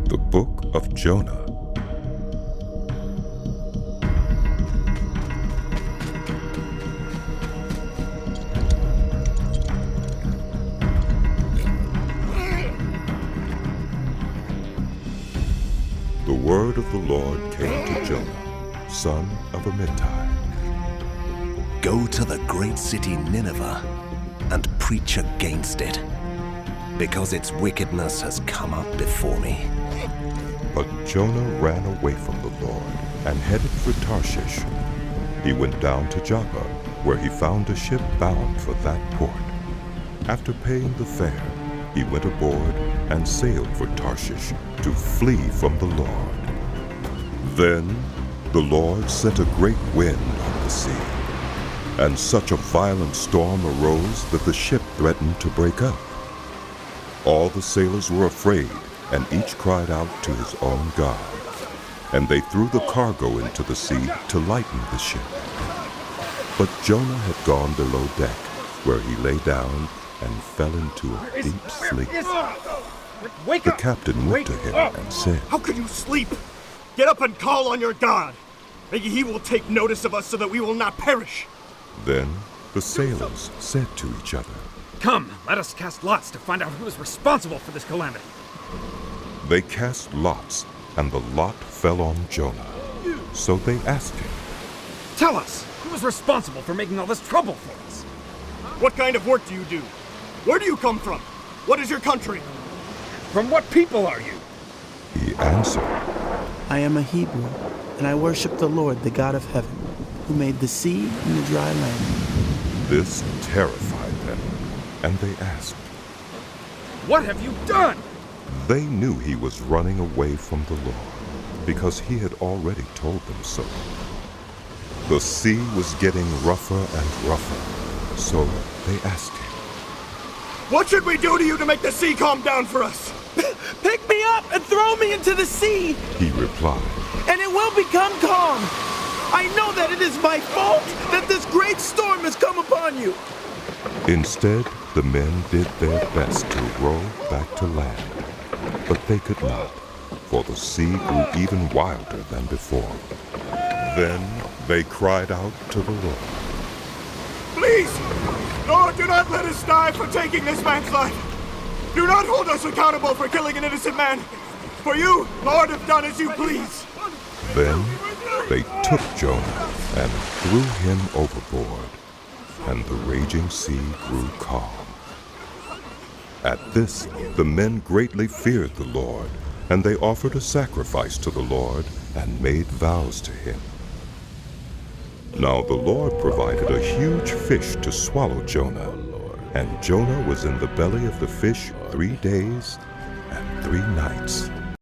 The Book of Jonah. The word of the Lord came to Jonah, son of Amittai. Go to the great city Nineveh and preach against it, because its wickedness has come up before me. But Jonah ran away from the Lord and headed for Tarshish. He went down to Joppa, where he found a ship bound for that port. After paying the fare, he went aboard and sailed for Tarshish to flee from the Lord. Then the Lord sent a great wind on the sea, and such a violent storm arose that the ship threatened to break up. All the sailors were afraid, and each cried out to his own God. And they threw the cargo into the sea to lighten the ship. But Jonah had gone below deck, where he lay down and fell into a deep sleep. The captain went to him and said, "How could you sleep? Get up and call on your God. Maybe he will take notice of us so that we will not perish." Then the sailors said to each other, "Come, let us cast lots to find out who is responsible for this calamity." They cast lots, and the lot fell on Jonah. So they asked him, "Tell us, who is responsible for making all this trouble for us?" "What kind of work do you do? Where do you come from? What is your country?" "From what people are you?" He answered, I am a Hebrew, and I worship the Lord, the God of heaven, who made the sea and the dry land. This terrified them, and they asked. "What have you done?" They knew he was running away from the Lord, because he had already told them so. The sea was getting rougher and rougher, so they asked him, "What should we do to you to make the sea calm down for us?" Pick me up and throw me into the sea, He replied, and it will become calm. I know that it is my fault that this great storm has come upon you. Instead, the men did their best to row back to land, but they could not, for the sea grew even wilder than before. Then they cried out to the Lord. "Please, Lord, do not let us die for taking this man's life. Do not hold us accountable for killing an innocent man. For you, Lord, have done as you please." Then they took Jonah and threw him overboard, and the raging sea grew calm. At this, the men greatly feared the Lord, and they offered a sacrifice to the Lord and made vows to him. Now the Lord provided a huge fish to swallow Jonah, and Jonah was in the belly of the fish 3 days and 3 nights.